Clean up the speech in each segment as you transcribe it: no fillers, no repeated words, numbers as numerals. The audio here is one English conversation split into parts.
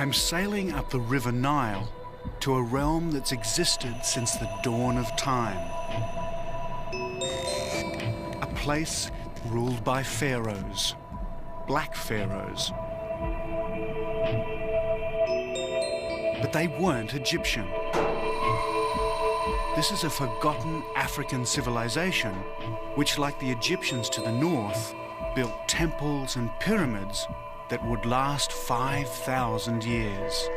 I'm sailing up the River Nile to a realm that's existed since the dawn of time. A place ruled by pharaohs, black pharaohs. But they weren't Egyptian. This is a forgotten African civilization which, like the Egyptians to the north, built temples and pyramids that would last 5,000 years.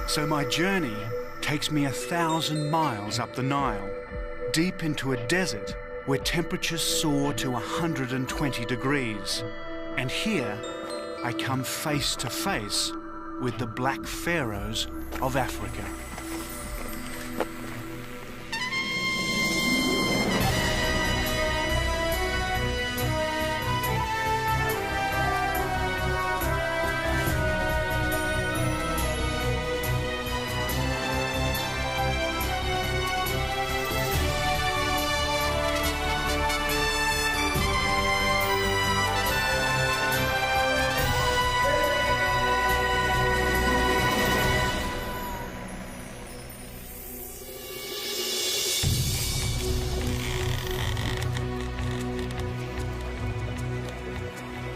So my journey takes me 1,000 miles up the Nile, deep into a desert where temperatures soar to 120 degrees. And here I come face to face with the black pharaohs of Africa.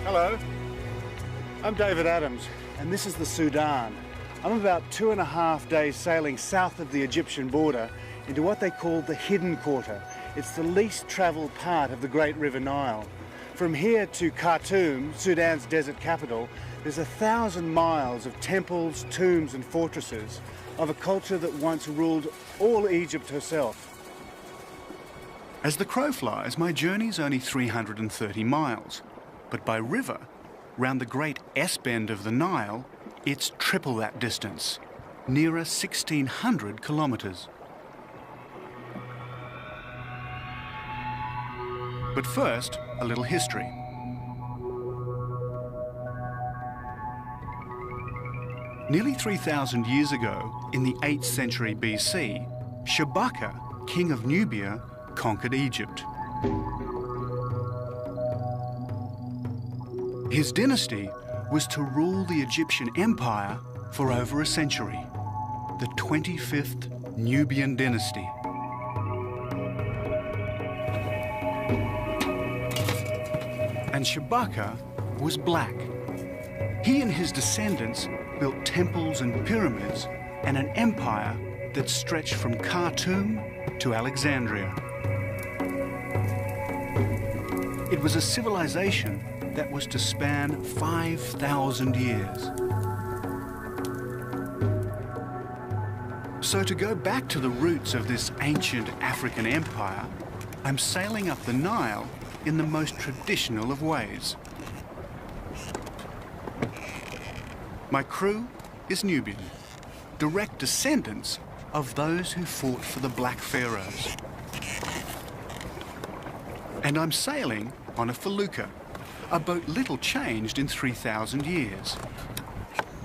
Hello, I'm David Adams, and this is the Sudan. I'm about 2.5 days sailing south of the Egyptian border into what they call the Hidden Quarter. It's the least travelled part of the Great River Nile. From here to Khartoum, Sudan's desert capital, there's 1,000 miles of temples, tombs and fortresses of a culture that once ruled all Egypt herself. As the crow flies, my journey's only 330 miles. But by river, round the great S-bend of the Nile, it's triple that distance, nearer 1,600 kilometres. But first, a little history. Nearly 3,000 years ago, in the 8th century BC, Shabaka, king of Nubia, conquered Egypt. His dynasty was to rule the Egyptian Empire for over a century, the 25th Nubian dynasty. And Shabaka was black. He and his descendants built temples and pyramids and an empire that stretched from Khartoum to Alexandria. It was a civilization that was to span 5,000 years. So to go back to the roots of this ancient African empire, I'm sailing up the Nile in the most traditional of ways. My crew is Nubian, direct descendants of those who fought for the Black Pharaohs. And I'm sailing on a felucca, a boat little changed in 3,000 years,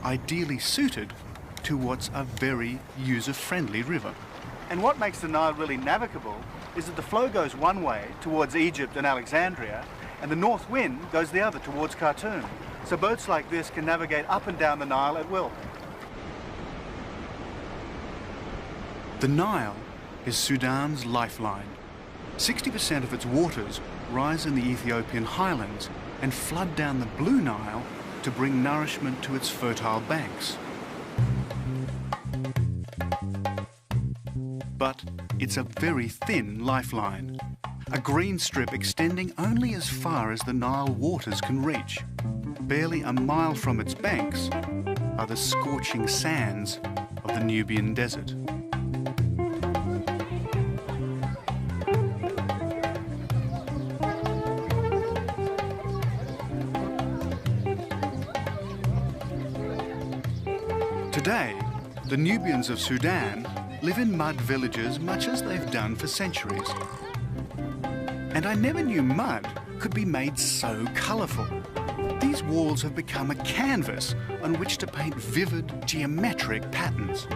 ideally suited to what's a very user-friendly river. And what makes the Nile really navigable is that the flow goes one way towards Egypt and Alexandria, and the north wind goes the other towards Khartoum. So boats like this can navigate up and down the Nile at will. The Nile is Sudan's lifeline. 60% of its waters rise in the Ethiopian highlands and flood down the Blue Nile to bring nourishment to its fertile banks. But it's a very thin lifeline, a green strip extending only as far as the Nile waters can reach. Barely a mile from its banks are the scorching sands of the Nubian desert. Today, the Nubians of Sudan live in mud villages much as they've done for centuries. And I never knew mud could be made so colourful. These walls have become a canvas on which to paint vivid, geometric patterns.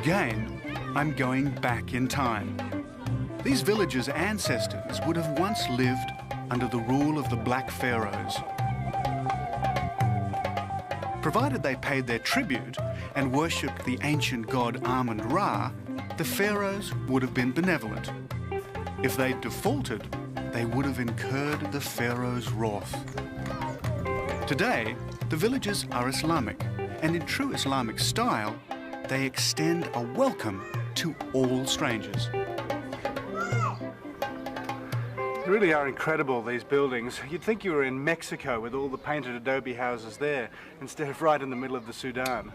Again, I'm going back in time. These villagers' ancestors would have once lived under the rule of the Black Pharaohs. Provided they paid their tribute and worshipped the ancient god Amun-Ra, the pharaohs would have been benevolent. If they'd defaulted, they would have incurred the pharaoh's wrath. Today, the villages are Islamic, and in true Islamic style, they extend a welcome to all strangers. They really are incredible, these buildings. You'd think you were in Mexico with all the painted adobe houses there, instead of right in the middle of the Sudan.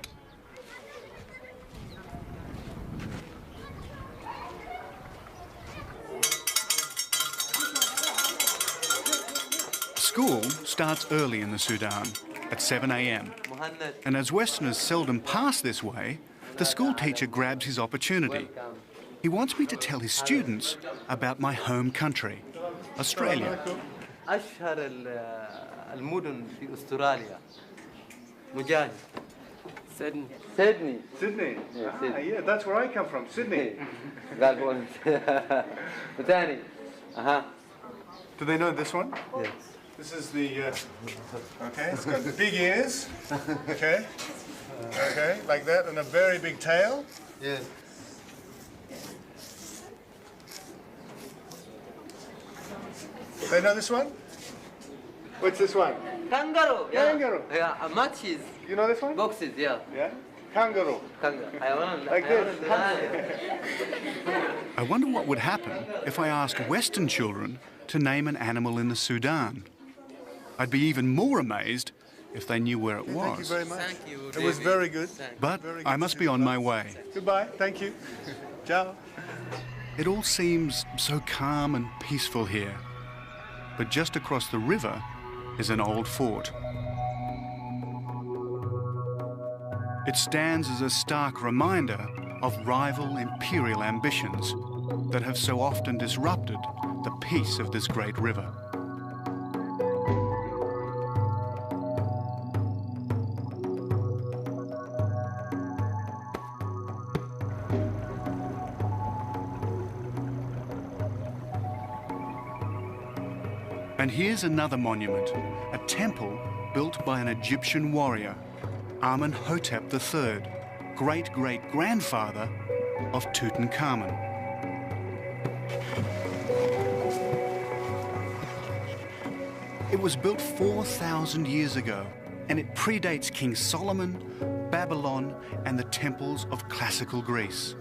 School starts early in the Sudan, at 7 a.m. And as Westerners seldom pass this way, the school teacher grabs his opportunity. He wants me to tell his students about my home country, Australia. أشهر المدن في أستراليا مجاهد سيدني Sydney? Yeah, that's where I come from, Sydney. قال وثاني Do they know this one? Yes. This is the, okay, it's got big ears, okay, like that, and a very big tail. Yes. They know this one? What's this one? Kangaroo. Yeah. Kangaroo. Yeah, matches. You know this one? Boxes. Yeah. Yeah? Kangaroo. Kangaroo. Like this. I wonder what would happen if I asked Western children to name an animal in the Sudan. I'd be even more amazed if they knew where it Thank you was. very much. Thank you. It was very good. But Very good I must to be see on you. my way. Goodbye. Thank you. Ciao. It all seems so calm and peaceful here. But just across the river is an old fort. It stands as a stark reminder of rival imperial ambitions that have so often disrupted the peace of this great river. And here's another monument, a temple built by an Egyptian warrior, Amenhotep III, great-great-grandfather of Tutankhamun. It was built 4,000 years ago, and it predates King Solomon, Babylon, and the temples of classical Greece.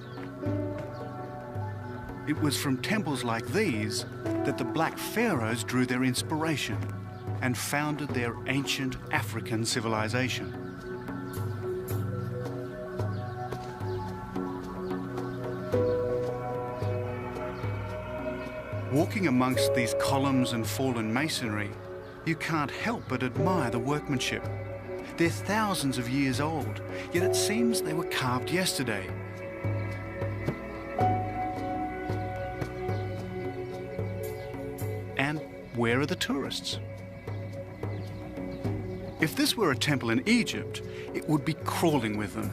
It was from temples like these that the Black Pharaohs drew their inspiration and founded their ancient African civilization. Walking amongst these columns and fallen masonry, you can't help but admire the workmanship. They're thousands of years old, yet it seems they were carved yesterday. And where are the tourists? If this were a temple in Egypt, it would be crawling with them.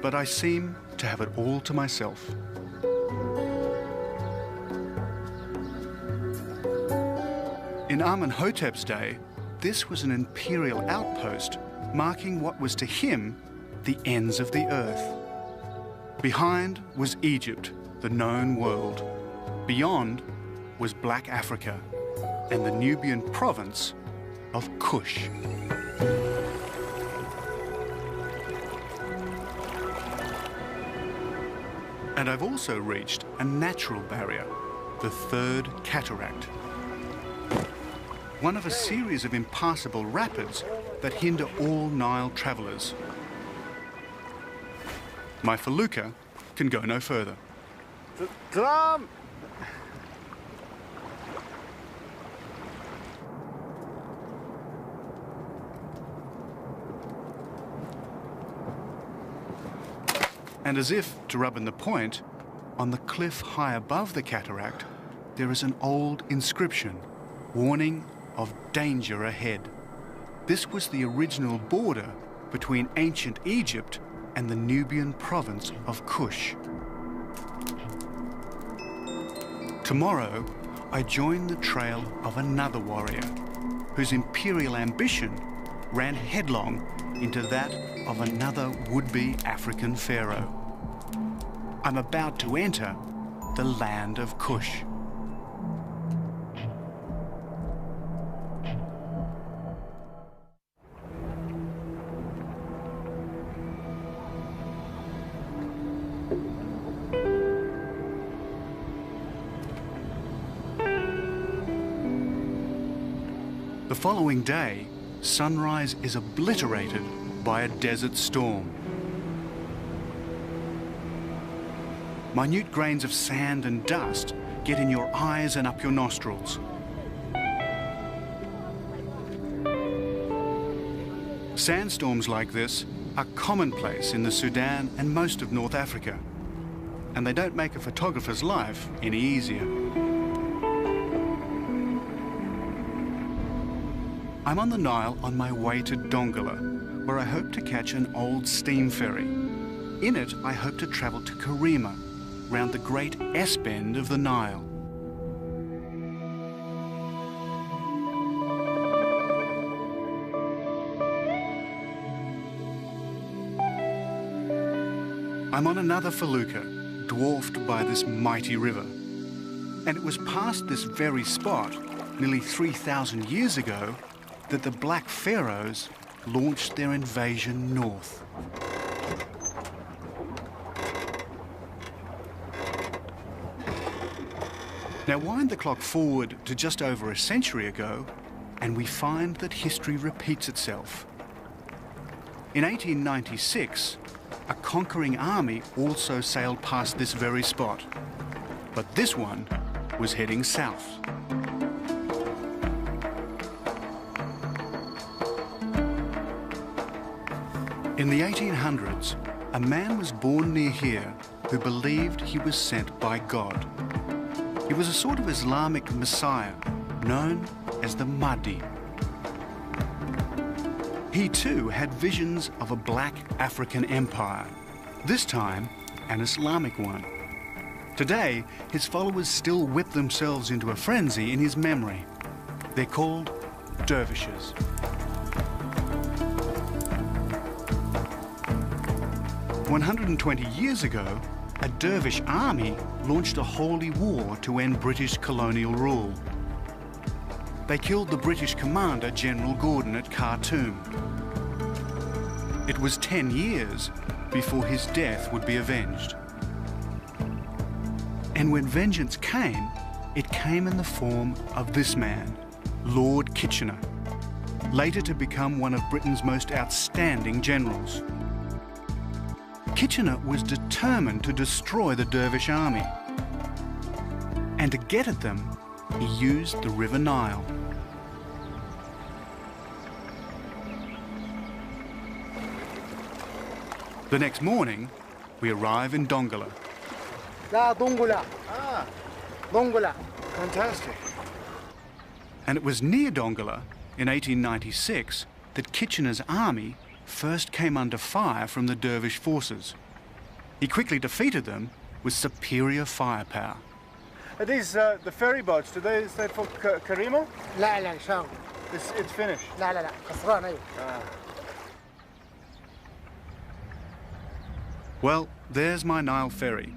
But I seem to have it all to myself. In Amenhotep's day, this was an imperial outpost marking what was to him the ends of the earth. Behind was Egypt, the known world. Beyond was Black Africa and the Nubian province of Kush. And I've also reached a natural barrier, the Third Cataract. One of a series of impassable rapids that hinder all Nile travellers. My felucca can go no further. Drum! And as if to rub in the point, on the cliff high above the cataract, there is an old inscription warning of danger ahead. This was the original border between ancient Egypt and the Nubian province of Kush. Tomorrow, I join the trail of another warrior whose imperial ambition ran headlong into that of another would-be African pharaoh. I'm about to enter the land of Kush. The following day, sunrise is obliterated by a desert storm. Minute grains of sand and dust get in your eyes and up your nostrils. Sandstorms like this are commonplace in the Sudan and most of North Africa, and they don't make a photographer's life any easier. I'm on the Nile on my way to Dongola, where I hope to catch an old steam ferry. In it, I hope to travel to Karima, round the great S-bend of the Nile. I'm on another felucca, dwarfed by this mighty river. And it was past this very spot, nearly 3,000 years ago, that the Black Pharaohs launched their invasion north. Now wind the clock forward to just over a century ago, and we find that history repeats itself. In 1896, a conquering army also sailed past this very spot, but this one was heading south. In the 1800s, a man was born near here who believed he was sent by God. He was a sort of Islamic messiah known as the Mahdi. He too had visions of a black African empire, this time an Islamic one. Today, his followers still whip themselves into a frenzy in his memory. They're called dervishes. "120 years ago, a dervish army launched a holy war to end British colonial rule. They killed the British commander, General Gordon, at Khartoum. It was 10 years before his death would be avenged. And when vengeance came, it came in the form of this man, Lord Kitchener, later to become one of Britain's most outstanding generals. Kitchener was determined to destroy the dervish army. And to get at them, he used the River Nile. The next morning, we arrive in Dongola. Dongola. Ah, Dongola. Fantastic. And it was near Dongola, in 1896, that Kitchener's army first came under fire from the dervish forces. He quickly defeated them with superior firepower. Are these the ferry boats? Is that for Karima? لا لا شام. It's finished. لا لا لا خسران أيوة. Well, there's my Nile ferry.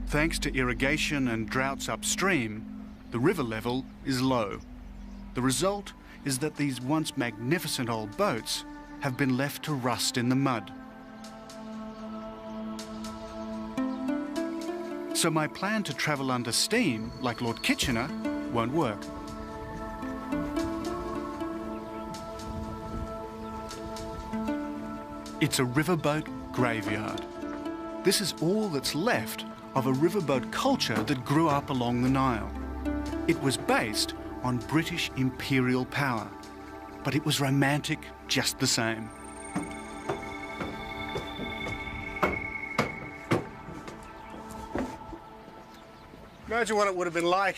Thanks to irrigation and droughts upstream, the river level is low. The result is that these once magnificent old boats have been left to rust in the mud. So my plan to travel under steam, like Lord Kitchener, won't work. It's a riverboat graveyard. This is all that's left of a riverboat culture that grew up along the Nile. It was based on British imperial power, but it was romantic just the same. Imagine what it would have been like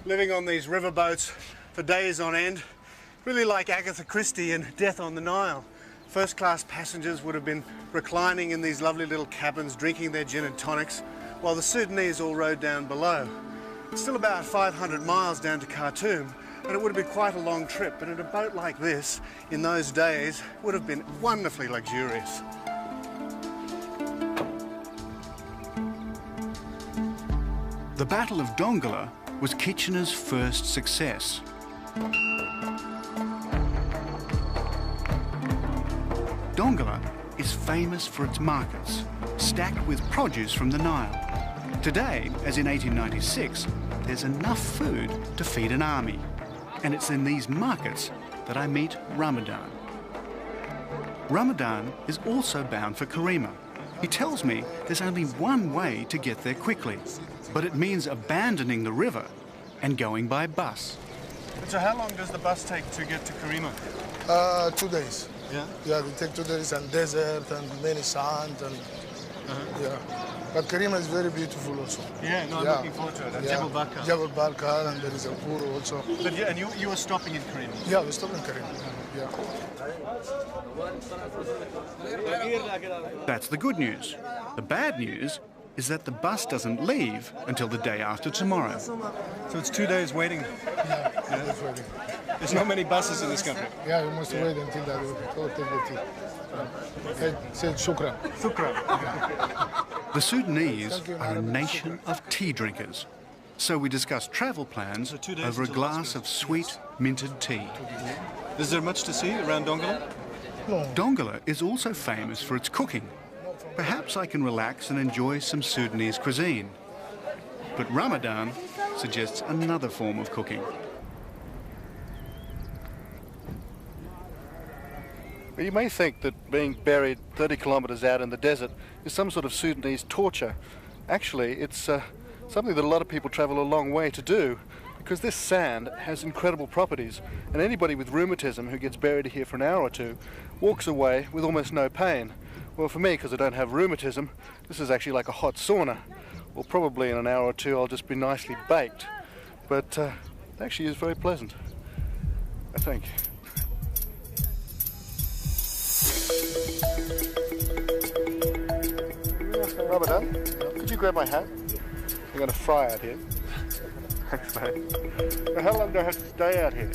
living on these riverboats for days on end. Really like Agatha Christie in Death on the Nile. First-class passengers would have been reclining in these lovely little cabins, drinking their gin and tonics, while the Sudanese all rode down below. It's still about 500 miles down to Khartoum, and it would have been quite a long trip, but in a boat like this, in those days, would have been wonderfully luxurious. The Battle of Dongola was Kitchener's first success. Dongola is famous for its markets, stacked with produce from the Nile. Today, as in 1896, there's enough food to feed an army. And it's in these markets that I meet Ramadan. Ramadan is also bound for Karima. He tells me there's only one way to get there quickly, but it means abandoning the river and going by bus. So how long does the bus take to get to Karima? 2 days. Yeah? Yeah, they take 2 days and desert and many sand and yeah. But Karima is very beautiful also. Yeah, no, I'm looking forward to it. And Jebel Barkar. Jebel Barkar, and there is a Puru also. But yeah, and you were stopping in Karima? Yeah, we stop in Karima. Yeah. That's the good news. The bad news is that the bus doesn't leave until the day after tomorrow. So it's 2 days waiting. Yeah, that's waiting. There's not many buses in this country. Yeah, you must wait until that. Go take the tea. Say shukran. Shukran. The Sudanese are a nation of tea drinkers. So we discuss travel plans over a glass of sweet, minted tea. Is there much to see around Dongola? No. Dongola is also famous for its cooking. Perhaps I can relax and enjoy some Sudanese cuisine. But Ramadan suggests another form of cooking. You may think that being buried 30 kilometres out in the desert is some sort of Sudanese torture. Actually, it's something that a lot of people travel a long way to do, because this sand has incredible properties, and anybody with rheumatism who gets buried here for an hour or two walks away with almost no pain. Well, for me, because I don't have rheumatism, this is actually like a hot sauna. Well, probably in an hour or two I'll just be nicely baked. But it actually is very pleasant, I think. Ramadan, could you grab my hat? I'm going to fry out here. Thanks, mate. Now, how long do I have to stay out here?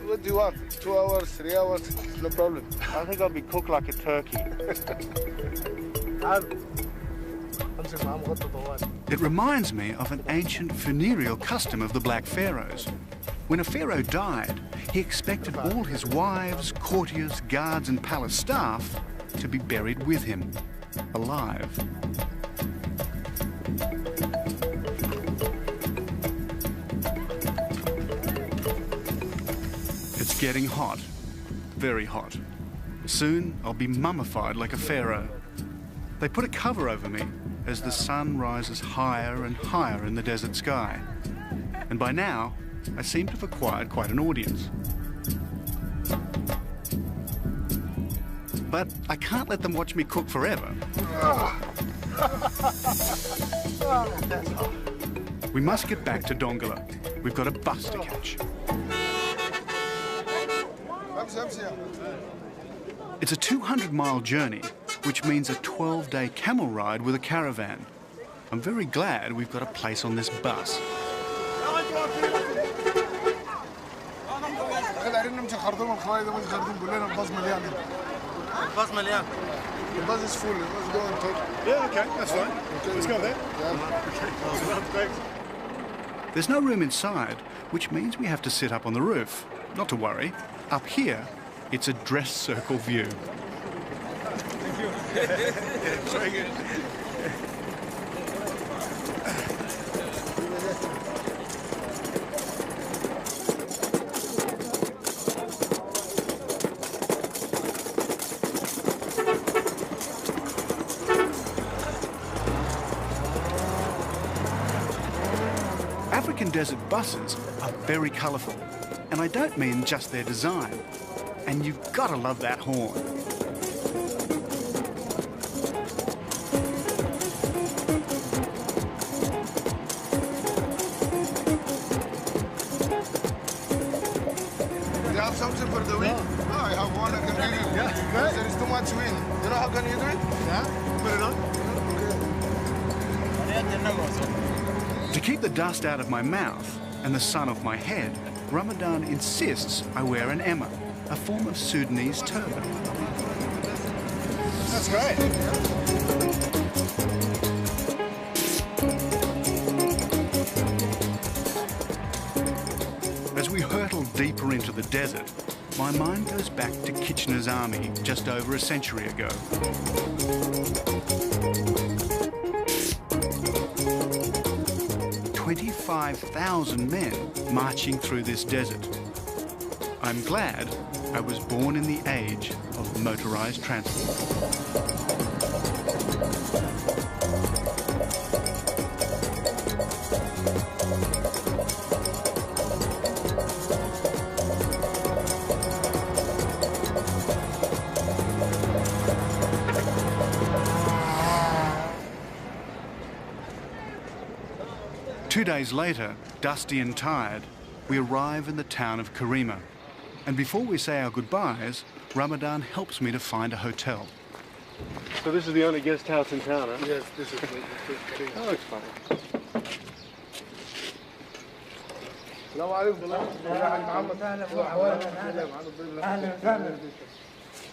What do you want? 2 hours, 3 hours? No problem. I think I'll be cooked like a turkey. It reminds me of an ancient funereal custom of the Black Pharaohs. When a pharaoh died, he expected all his wives, courtiers, guards and palace staff to be buried with him, alive. It's getting hot, very hot. Soon I'll be mummified like a pharaoh. They put a cover over me as the sun rises higher and higher in the desert sky. And by now, I seem to have acquired quite an audience. But I can't let them watch me cook forever. We must get back to Dongola. We've got a bus to catch. It's a 200-mile journey, which means a 12-day camel ride with a caravan. I'm very glad we've got a place on this bus. The bus is full. Let's go and talk. Yeah, okay, that's fine. Okay, let's go there. Thanks. There's no room inside, which means we have to sit up on the roof. Not to worry. Up here, it's a dress circle view. Thank you. Very good. African desert buses are very colourful, and I don't mean just their design. And you've got to love that horn. have something for the wind? No, I have one I can give you. Yeah, Because there is too much wind. You know how can you do it? Yeah, put it on. To keep the dust out of my mouth and the sun off my head, Ramadan insists I wear an emma, a form of Sudanese turban. That's great. As we hurtle deeper into the desert, my mind goes back to Kitchener's army just over a century ago. "25,000 men marching through this desert. I'm glad I was born in the age of motorized transport." Two days later, dusty and tired, we arrive in the town of Karima. And before we say our goodbyes, Ramadan helps me to find a hotel. So this is the only guest house in town, huh? Yes, this is the thing. That looks fine.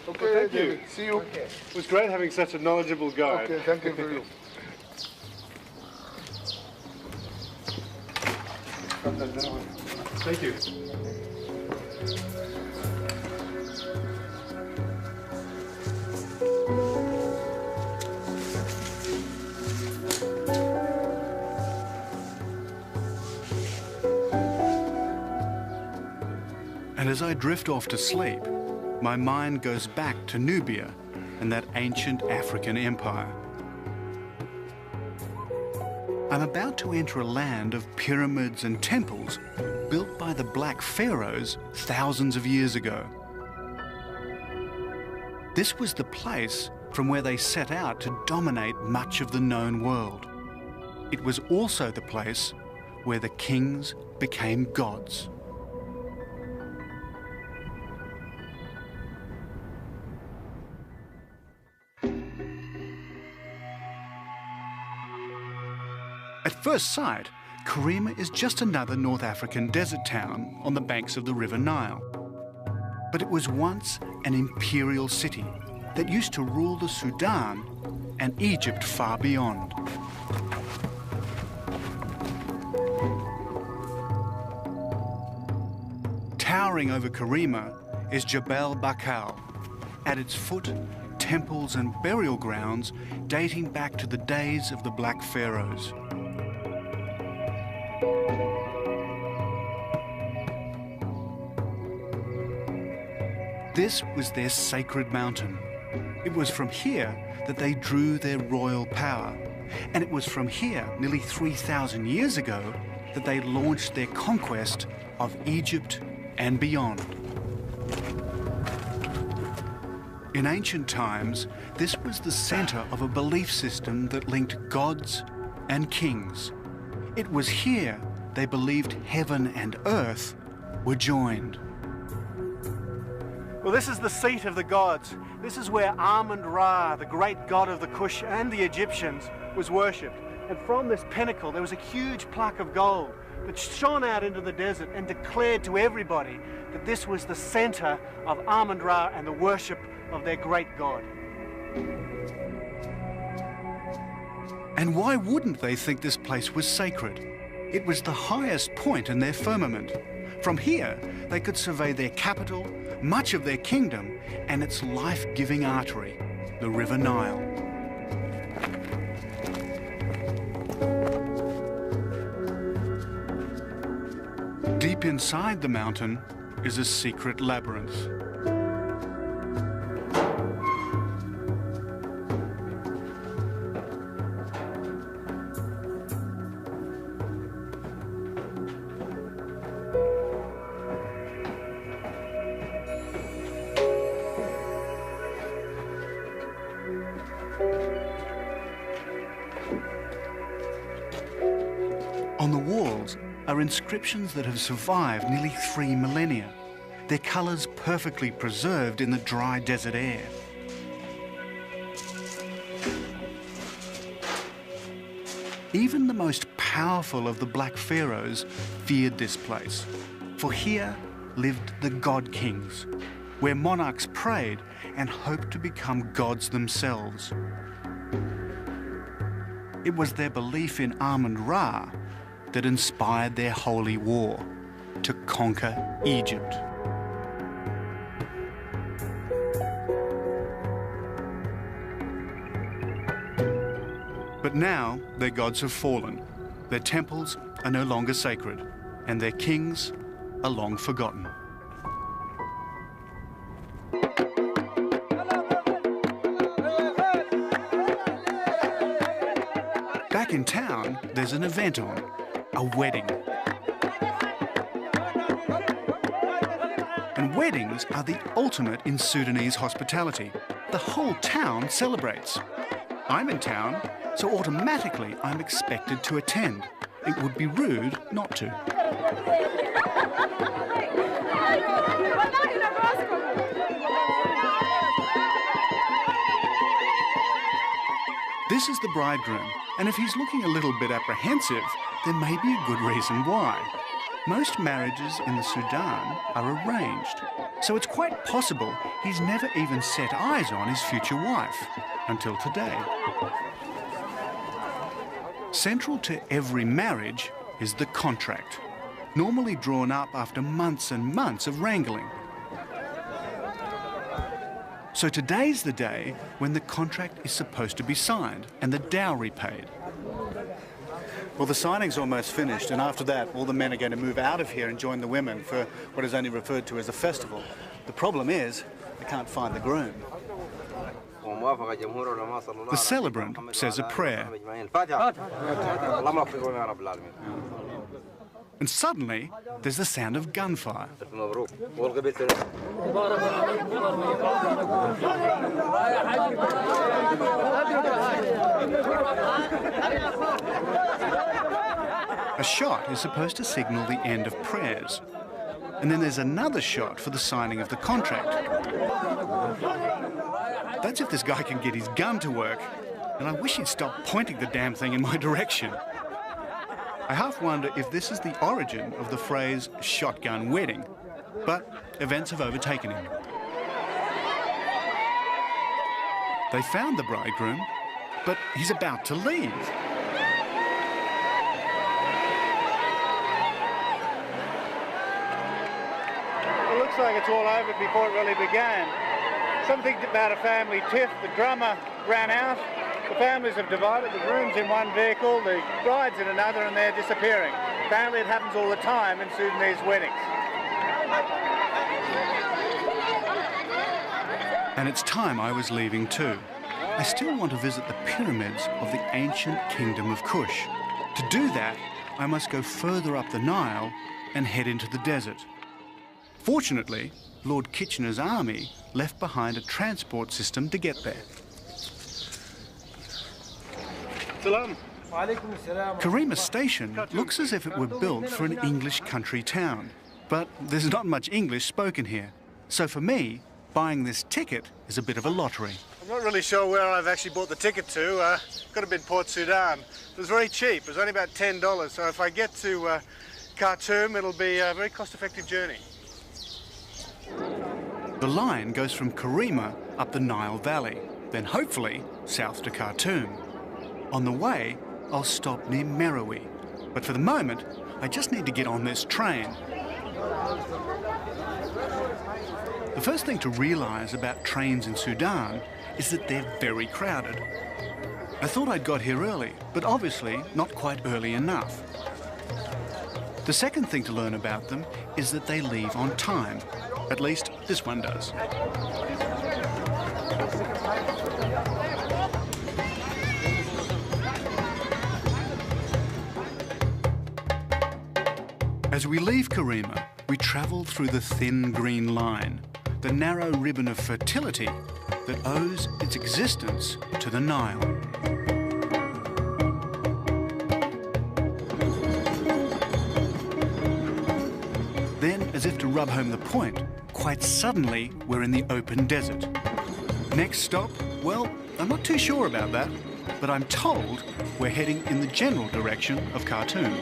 Okay, Thank you. David. See you. It was great having such a knowledgeable guide. Okay, thank you for you. Thank you. And as I drift off to sleep, my mind goes back to Nubia and that ancient African empire. I'm about to enter a land of pyramids and temples built by the Black Pharaohs thousands of years ago. This was the place from where they set out to dominate much of the known world. It was also the place where the kings became gods. At first sight, Karima is just another North African desert town on the banks of the River Nile. But it was once an imperial city that used to rule the Sudan and Egypt far beyond. Towering over Karima is Jebel Bakal. At its foot, temples and burial grounds dating back to the days of the Black Pharaohs. This was their sacred mountain. It was from here that they drew their royal power. And it was from here, nearly 3,000 years ago, that they launched their conquest of Egypt and beyond. In ancient times, this was the center of a belief system that linked gods and kings. It was here they believed heaven and earth were joined. Well, this is the seat of the gods. This is where Amun-Ra, the great god of the Kush and the Egyptians, was worshipped. And from this pinnacle, there was a huge plaque of gold that shone out into the desert and declared to everybody that this was the center of Amun-Ra and the worship of their great god. And why wouldn't they think this place was sacred? It was the highest point in their firmament. From here, they could survey their capital, much of their kingdom, and its life-giving artery, the River Nile. Deep inside the mountain is a secret labyrinth. On the walls are inscriptions that have survived nearly 3 millennia. their colours perfectly preserved in the dry desert air. Even the most powerful of the black pharaohs feared this place, for here lived the god kings, where monarchs prayed and hoped to become gods themselves. It was their belief in Amun-Ra that inspired their holy war to conquer Egypt. But now their gods have fallen, their temples are no longer sacred, and their kings are long forgotten. Back in town, there's an event on, a wedding. And weddings are the ultimate in Sudanese hospitality. The whole town celebrates. I'm in town, so automatically I'm expected to attend. It would be rude not to. This is the bridegroom, and if he's looking a little bit apprehensive, there may be a good reason why. Most marriages in the Sudan are arranged, so it's quite possible he's never even set eyes on his future wife until today. Central to every marriage is the contract, normally drawn up after months and months of wrangling. So today's the day when the contract is supposed to be signed and the dowry paid. Well, the signing's almost finished, and after that, all the men are going to move out of here and join the women for what is only referred to as a festival. The problem is, they can't find the groom. The celebrant says a prayer. And suddenly, there's the sound of gunfire. A shot is supposed to signal the end of prayers. And then there's another shot for the signing of the contract. That's if this guy can get his gun to work. And I wish he'd stop pointing the damn thing in my direction. I half wonder if this is the origin of the phrase shotgun wedding, but events have overtaken him. They found the bridegroom, but he's about to leave. It looks like it's all over before it really began. Something about a family tiff, the drummer ran out. The families have divided, the groom's in one vehicle, the bride's in another, and they're disappearing. Apparently it happens all the time in Sudanese weddings. And it's time I was leaving too. I still want to visit the pyramids of the ancient kingdom of Kush. To do that, I must go further up the Nile and head into the desert. Fortunately, Lord Kitchener's army left behind a transport system to get there. Salam. Karima Station looks as if it were built for an English country town, but there's not much English spoken here. So for me, buying this ticket is a bit of a lottery. I'm not really sure where I've actually bought the ticket to. Got to be in Port Sudan. It was very cheap. It was only about $10. So if I get to Khartoum, it'll be a very cost-effective journey. The line goes from Karima up the Nile Valley, then hopefully south to Khartoum. On the way, I'll stop near Merowe. But for the moment, I just need to get on this train. The first thing to realise about trains in Sudan is that they're very crowded. I thought I'd got here early, but obviously not quite early enough. The second thing to learn about them is that they leave on time. At least this one does. As we leave Karima, we travel through the thin green line, the narrow ribbon of fertility that owes its existence to the Nile. Then, as if to rub home the point, quite suddenly we're in the open desert. Next stop? Well, I'm not too sure about that, but I'm told we're heading in the general direction of Khartoum.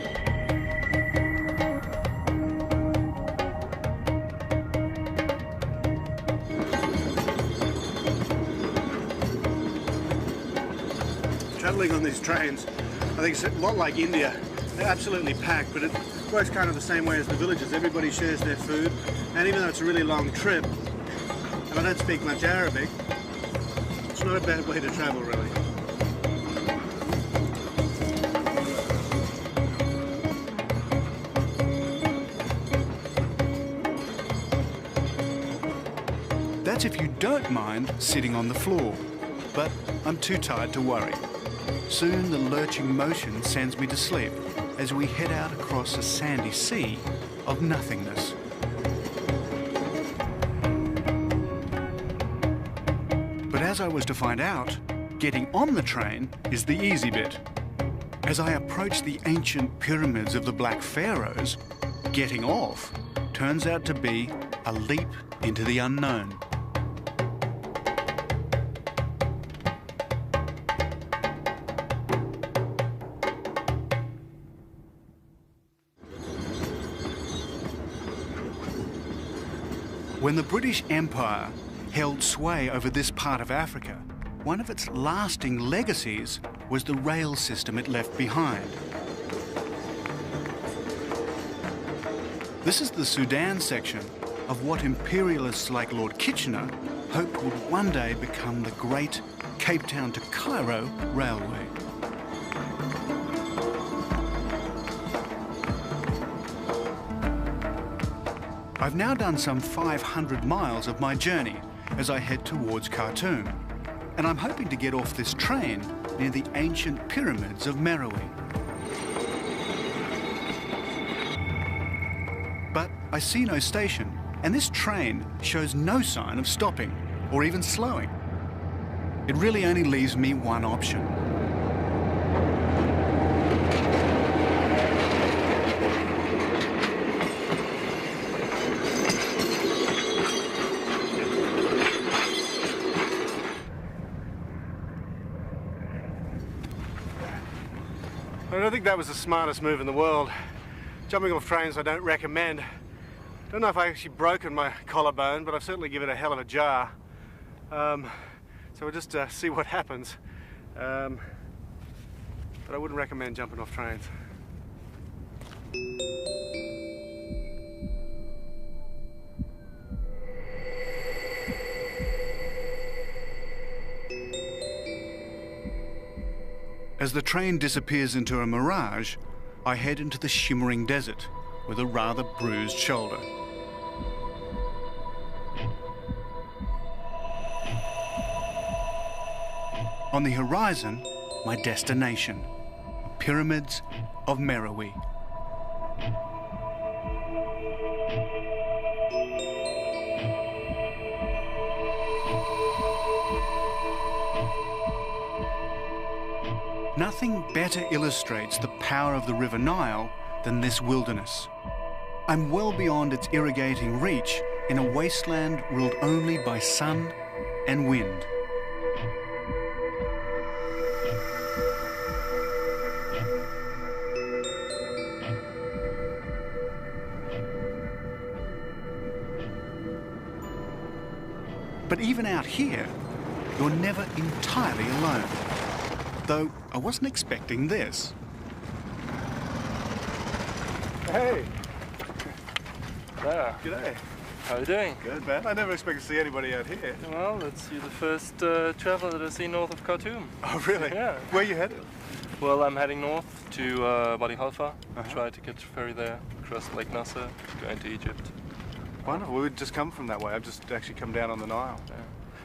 Travelling on these trains, I think it's a lot like India. They're absolutely packed, but it works kind of the same way as the villages. Everybody shares their food, and even though it's a really long trip, and I don't speak much Arabic, it's not a bad way to travel, really. That's if you don't mind sitting on the floor, but I'm too tired to worry. Soon the lurching motion sends me to sleep as we head out across a sandy sea of nothingness. But as I was to find out, getting on the train is the easy bit. As I approach the ancient pyramids of the Black Pharaohs, getting off turns out to be a leap into the unknown. When the British Empire held sway over this part of Africa, one of its lasting legacies was the rail system it left behind. This is the Sudan section of what imperialists like Lord Kitchener hoped would one day become the great Cape Town to Cairo railway. I've now done some 500 miles of my journey as I head towards Khartoum, and I'm hoping to get off this train near the ancient pyramids of Meroe. But I see no station, and this train shows no sign of stopping or even slowing. It really only leaves me one option. I don't think that was the smartest move in the world. Jumping off trains I don't recommend. Don't know if I actually broken my collarbone, but I've certainly given it a hell of a jar. So we'll just see what happens. But I wouldn't recommend jumping off trains. As the train disappears into a mirage, I head into the shimmering desert with a rather bruised shoulder. On the horizon, my destination, Pyramids of Meroe. Nothing better illustrates the power of the River Nile than this wilderness. I'm well beyond its irrigating reach in a wasteland ruled only by sun and wind. But even out here, you're never entirely alone. Though I wasn't expecting this. Hey! There. G'day. How are you doing? Good, man. I never expect to see anybody out here. Well, you're the first traveller that I've seen north of Khartoum. Oh, really? Yeah. Where are you headed? Well, I'm heading north to Wadi Halfa. Try to catch a ferry there, cross Lake Nasser, go into Egypt. Wonderful. We would just come from that way. I've just actually come down on the Nile. Yeah.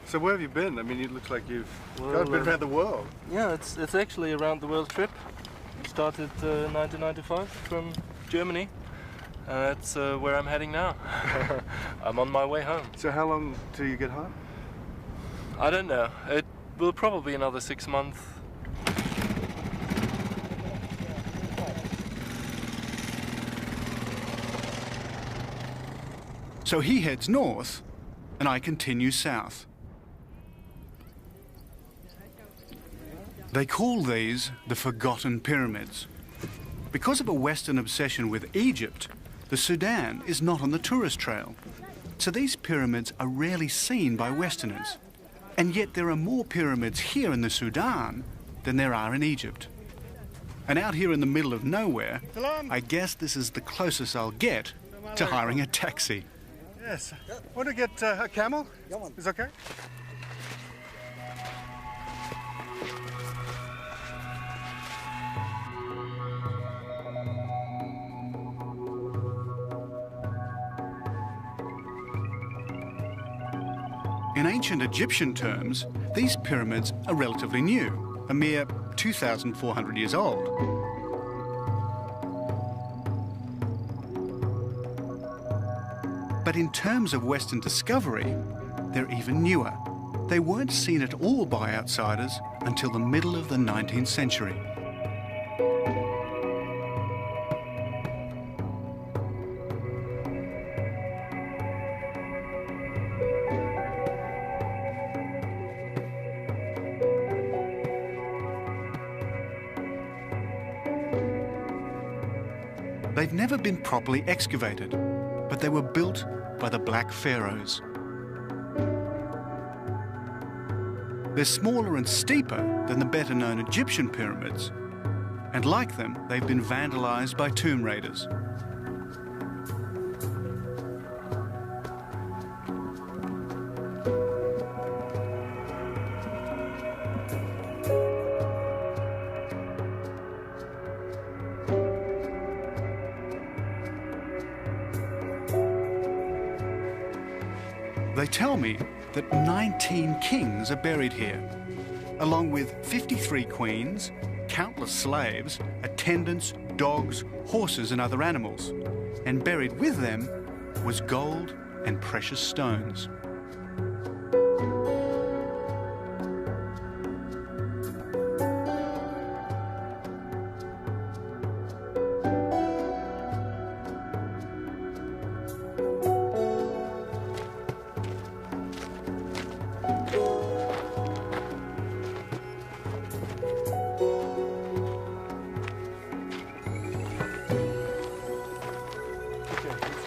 So where have you been? I mean, it looks like you've Well, been around the world. Yeah, it's actually a round the world trip. Started 1995 from Germany. That's where I'm heading now. I'm on my way home. So how long till you get home? I don't know. It will probably be another 6 months. So he heads north, and I continue south. They call these the Forgotten Pyramids. Because of a Western obsession with Egypt, the Sudan is not on the tourist trail. So these pyramids are rarely seen by Westerners. And yet there are more pyramids here in the Sudan than there are in Egypt. And out here in the middle of nowhere, I guess this is the closest I'll get to hiring a taxi. Yes. Want to get a camel? Is okay? In ancient Egyptian terms, these pyramids are relatively new, a mere 2,400 years old. But in terms of Western discovery, they're even newer. They weren't seen at all by outsiders until the middle of the 19th century. They've never been properly excavated, but they were built by the Black Pharaohs. They're smaller and steeper than the better-known Egyptian pyramids, and like them, they've been vandalized by tomb raiders. They tell me that 19 kings are buried here, along with 53 queens, countless slaves, attendants, dogs, horses and other animals. And buried with them was gold and precious stones.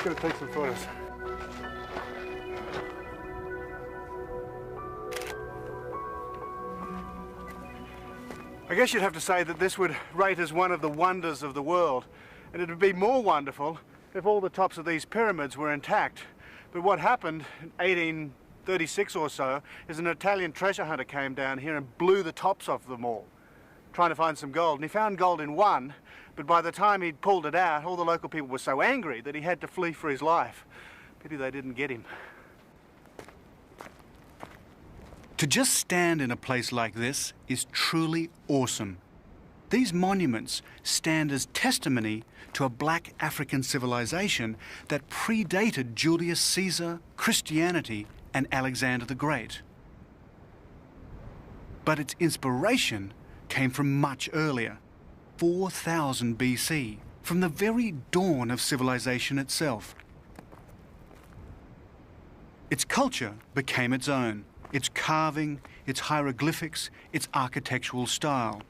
Let's go take some photos. I guess you'd have to say that this would rate as one of the wonders of the world, and it would be more wonderful if all the tops of these pyramids were intact. But what happened in 1836 or so is an Italian treasure hunter came down here and blew the tops off them all, trying to find some gold. And he found gold in one, but by the time he'd pulled it out, all the local people were so angry that he had to flee for his life. Pity they didn't get him. To just stand in a place like this is truly awesome. These monuments stand as testimony to a black African civilization that predated Julius Caesar, Christianity, and Alexander the Great. But its inspiration came from much earlier, 4000 BC, from the very dawn of civilization itself. Its culture became its own, its carving, its hieroglyphics, its architectural style.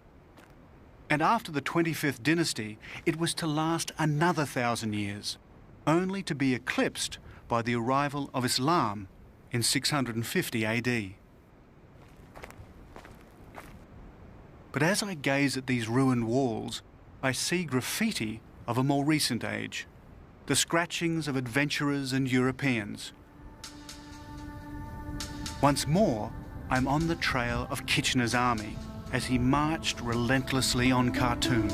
And after the 25th dynasty, it was to last another 1,000 years, only to be eclipsed by the arrival of Islam in 650 AD. But as I gaze at these ruined walls, I see graffiti of a more recent age, the scratchings of adventurers and Europeans. Once more, I'm on the trail of Kitchener's army as he marched relentlessly on Khartoum.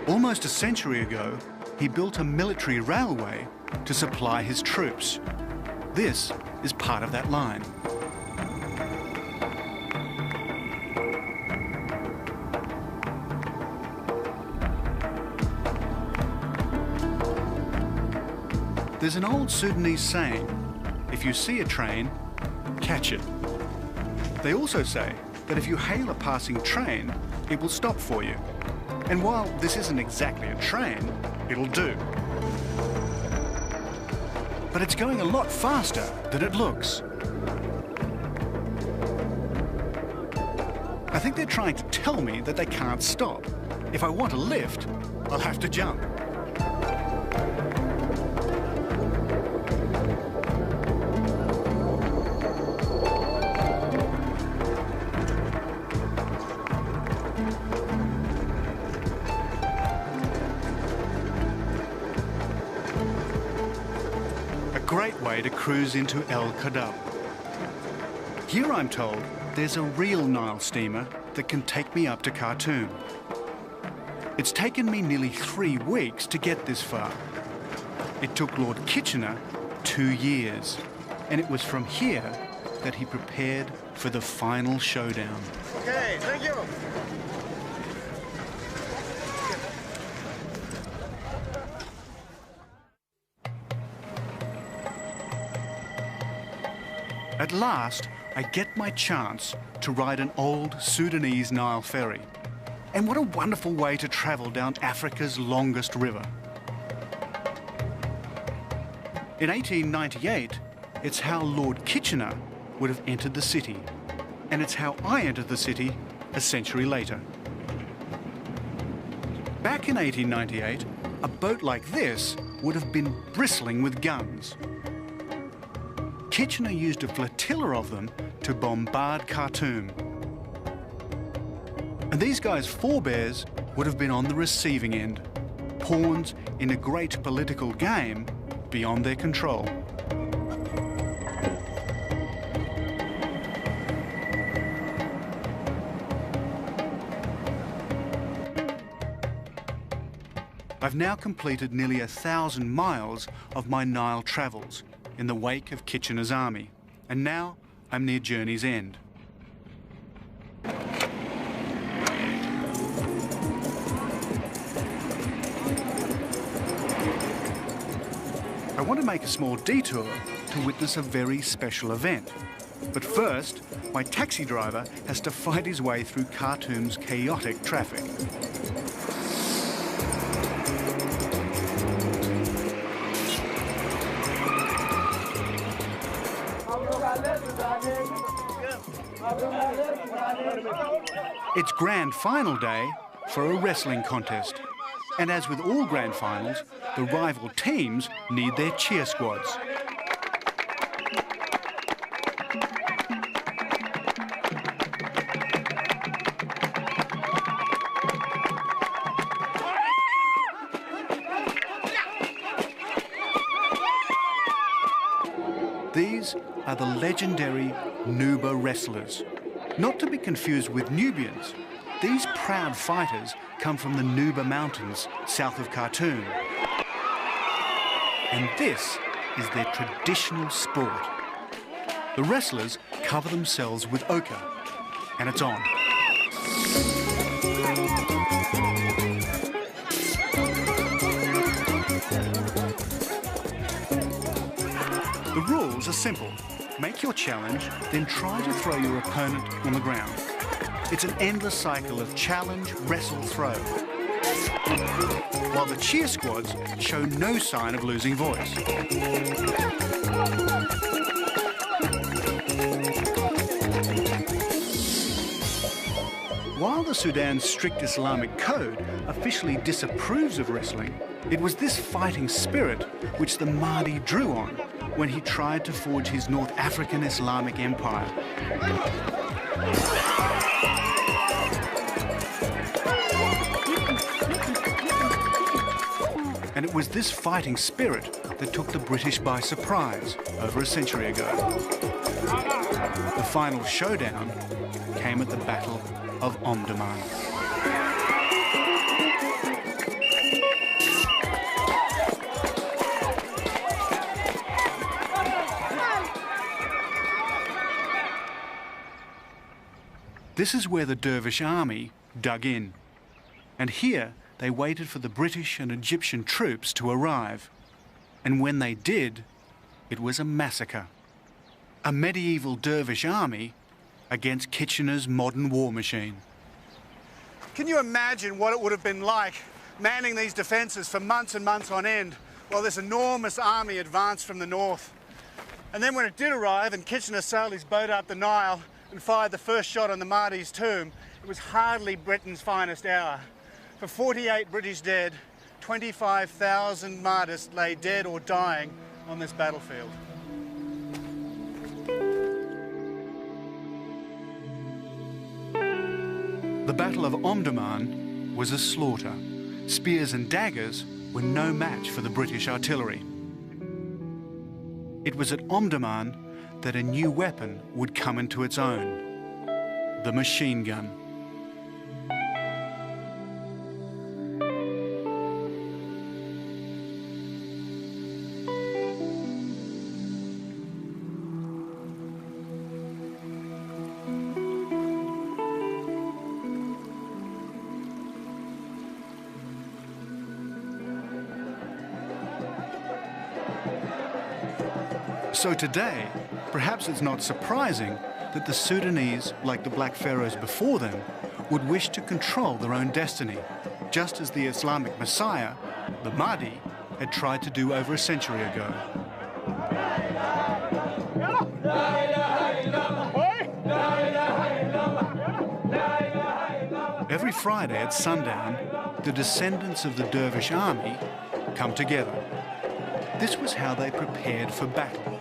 Almost a century ago, he built a military railway to supply his troops. This is part of that line. There's an old Sudanese saying, if you see a train, catch it. They also say that if you hail a passing train, it will stop for you. And while this isn't exactly a train, it'll do. But it's going a lot faster than it looks. I think they're trying to tell me that they can't stop. If I want a lift, I'll have to jump. A great way to cruise into El Kadab. Here I'm told there's a real Nile steamer that can take me up to Khartoum. It's taken me nearly 3 weeks to get this far. It took Lord Kitchener 2 years, and it was from here that he prepared for the final showdown. Okay, thank you. At last, I get my chance to ride an old Sudanese Nile ferry. And what a wonderful way to travel down Africa's longest river. In 1898, it's how Lord Kitchener would have entered the city. And it's how I entered the city a century later. Back in 1898, a boat like this would have been bristling with guns. Kitchener used a flotilla of them to bombard Khartoum. And these guys' forebears would have been on the receiving end, pawns in a great political game beyond their control. I've now completed nearly 1,000 miles of my Nile travels in the wake of Kitchener's army, and now I'm near journey's end. I want to make a small detour to witness a very special event. But first, my taxi driver has to fight his way through Khartoum's chaotic traffic. It's grand final day for a wrestling contest. And as with all grand finals, the rival teams need their cheer squads. These are the legendary Nuba wrestlers. Not to be confused with Nubians. These proud fighters come from the Nuba Mountains, south of Khartoum. And this is their traditional sport. The wrestlers cover themselves with ochre, and it's on. The rules are simple. Make your challenge, then try to throw your opponent on the ground. It's an endless cycle of challenge, wrestle, throw. While the cheer squads show no sign of losing voice. While the Sudan's strict Islamic code officially disapproves of wrestling, it was this fighting spirit which the Mahdi drew on when he tried to forge his North African Islamic empire. And it was this fighting spirit that took the British by surprise over a century ago. The final showdown came at the Battle of Omdurman. This is where the Dervish army dug in. And here they waited for the British and Egyptian troops to arrive. And when they did, it was a massacre. A medieval dervish army against Kitchener's modern war machine. Can you imagine what it would have been like manning these defences for months and months on end while this enormous army advanced from the north? And then when it did arrive and Kitchener sailed his boat up the Nile and fired the first shot on the Mahdi's tomb, it was hardly Britain's finest hour. For 48 British dead, 25,000 Mahdists lay dead or dying on this battlefield. The Battle of Omdurman was a slaughter. Spears and daggers were no match for the British artillery. It was at Omdurman that a new weapon would come into its own: the machine gun. So today, perhaps it's not surprising that the Sudanese, like the Black Pharaohs before them, would wish to control their own destiny, just as the Islamic Messiah, the Mahdi, had tried to do over a century ago. Every Friday at sundown, the descendants of the dervish army come together. This was how they prepared for battle.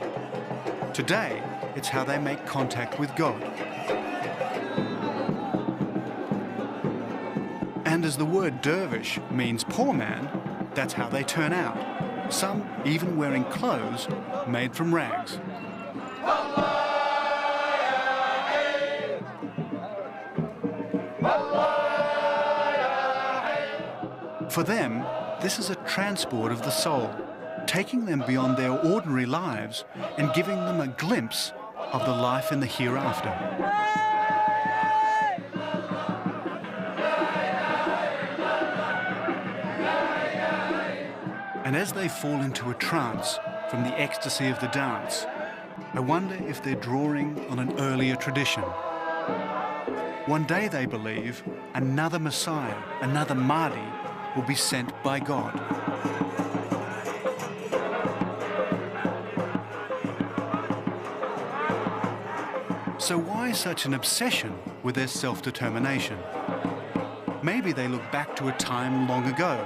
Today, it's how they make contact with God. And as the word dervish means poor man, that's how they turn out. Some even wearing clothes made from rags. For them, this is a transport of the soul, taking them beyond their ordinary lives and giving them a glimpse of the life in the hereafter. And as they fall into a trance from the ecstasy of the dance, I wonder if they're drawing on an earlier tradition. One day, they believe, another Messiah, another Mahdi, will be sent by God. So why such an obsession with their self-determination? Maybe they look back to a time long ago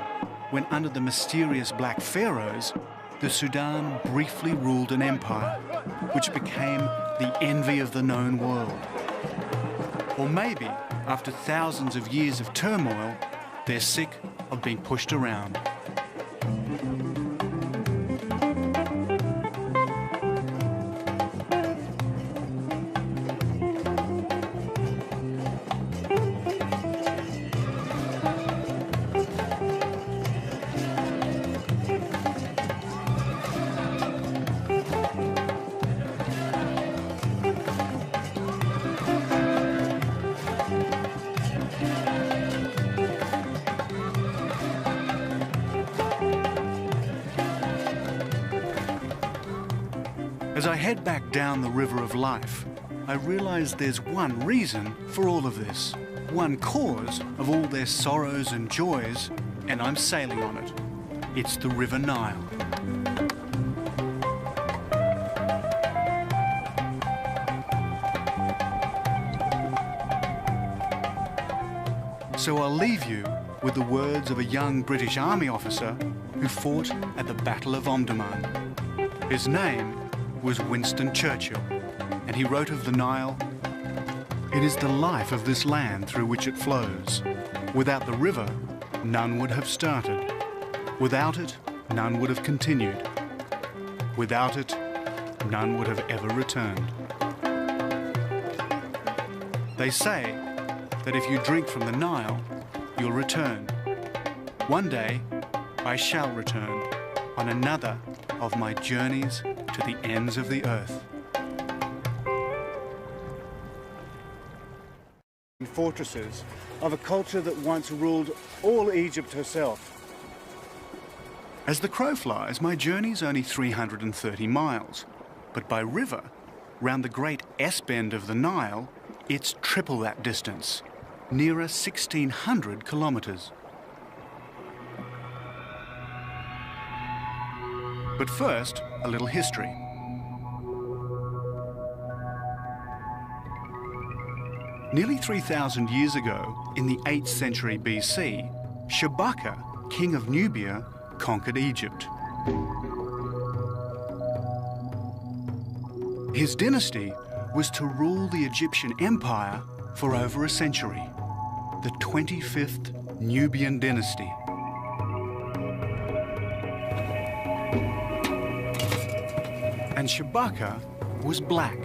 when, under the mysterious Black Pharaohs, the Sudan briefly ruled an empire, which became the envy of the known world. Or maybe, after thousands of years of turmoil, they're sick of being pushed around. As I head back down the river of life, I realize there's one reason for all of this, one cause of all their sorrows and joys, and I'm sailing on it. It's the River Nile. So I'll leave you with the words of a young British Army officer who fought at the Battle of Omdurman. His name was Winston Churchill, and he wrote of the Nile, "It is the life of this land through which it flows. Without the river, none would have started. Without it, none would have continued. Without it, none would have ever returned." They say that if you drink from the Nile, you'll return. One day, I shall return on another of my journeys to the ends of the earth. Fortresses of a culture that once ruled all Egypt herself. As the crow flies, my journey's only 330 miles, but by river, Round the great S-bend of the Nile, it's triple that distance, nearer 1,600 kilometres. But first, a little history. Nearly 3,000 years ago, in the 8th century BC, Shabaka, king of Nubia, conquered Egypt. His dynasty was to rule the Egyptian empire for over a century, the 25th Nubian dynasty. And Shabaka was black.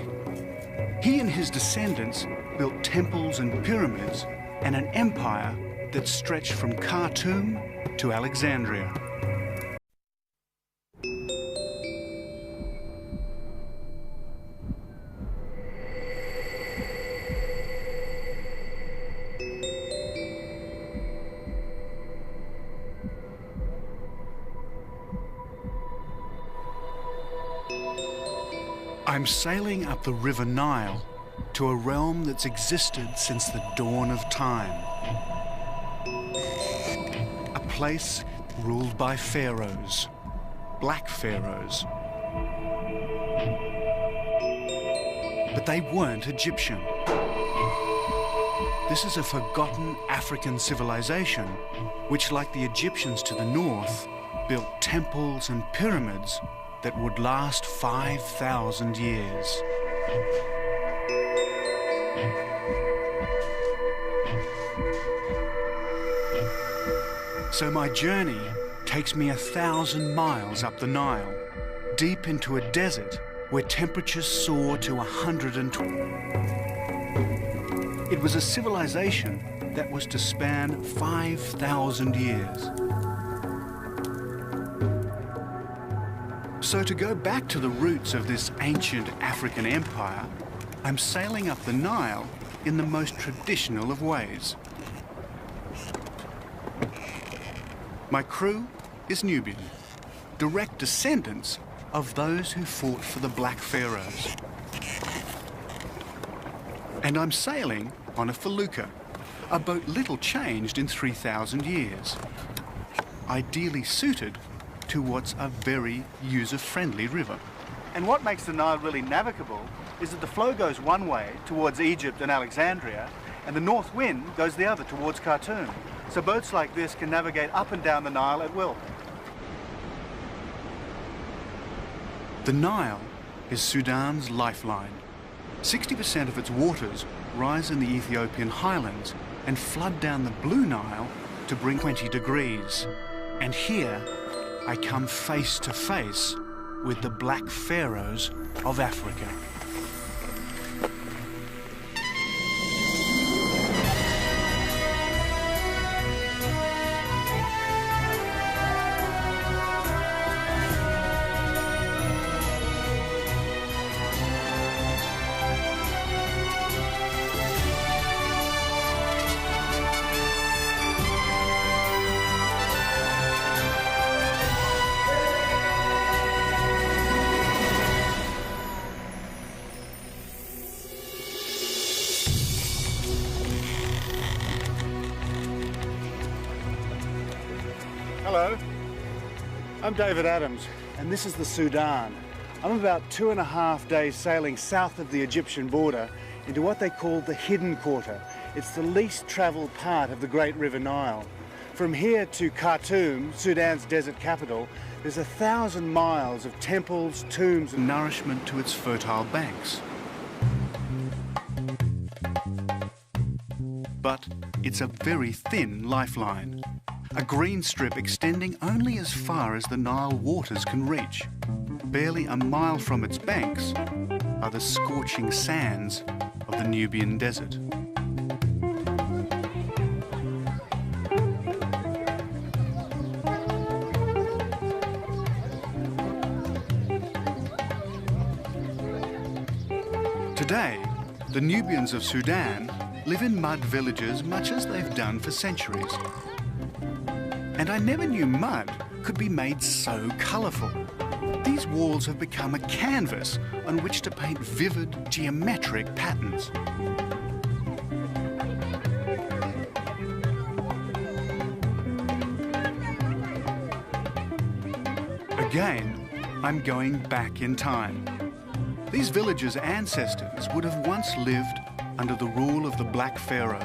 He and his descendants built temples and pyramids and an empire that stretched from Khartoum to Alexandria. I'm sailing up the River Nile to a realm that's existed since the dawn of time. A place ruled by pharaohs, black pharaohs. But they weren't Egyptian. This is a forgotten African civilization which, like the Egyptians to the north, built temples and pyramids that would last 5,000 years. So my journey takes me 1,000 miles up the Nile, deep into a desert where temperatures soar to 120. It was a civilization that was to span 5,000 years. So to go back to the roots of this ancient African empire, I'm sailing up the Nile in the most traditional of ways. My crew is Nubian, direct descendants of those who fought for the Black Pharaohs. And I'm sailing on a felucca, a boat little changed in 3,000 years, ideally suited to what's a very user-friendly river. And what makes the Nile really navigable is that the flow goes one way towards Egypt and Alexandria, and the north wind goes the other towards Khartoum. So boats like this can navigate up and down the Nile at will. The Nile is Sudan's lifeline. 60% of its waters rise in the Ethiopian highlands and flood down the Blue Nile to bring 20 degrees. And here, I come face to face with the Black Pharaohs of Africa. Hello, I'm David Adams, and this is the Sudan. I'm about 2.5 days sailing south of the Egyptian border into what they call the Hidden Quarter. It's the least travelled part of the Great River Nile. From here to Khartoum, Sudan's desert capital, there's 1,000 miles of temples, tombs, and Nourishment to its fertile banks. But it's a very thin lifeline. A green strip extending only as far as the Nile waters can reach. Barely a mile from its banks are the scorching sands of the Nubian desert. Today, the Nubians of Sudan live in mud villages much as they've done for centuries. And I never knew mud could be made so colourful. These walls have become a canvas on which to paint vivid geometric patterns. Again, I'm going back in time. These villagers' ancestors would have once lived under the rule of the Black Pharaohs.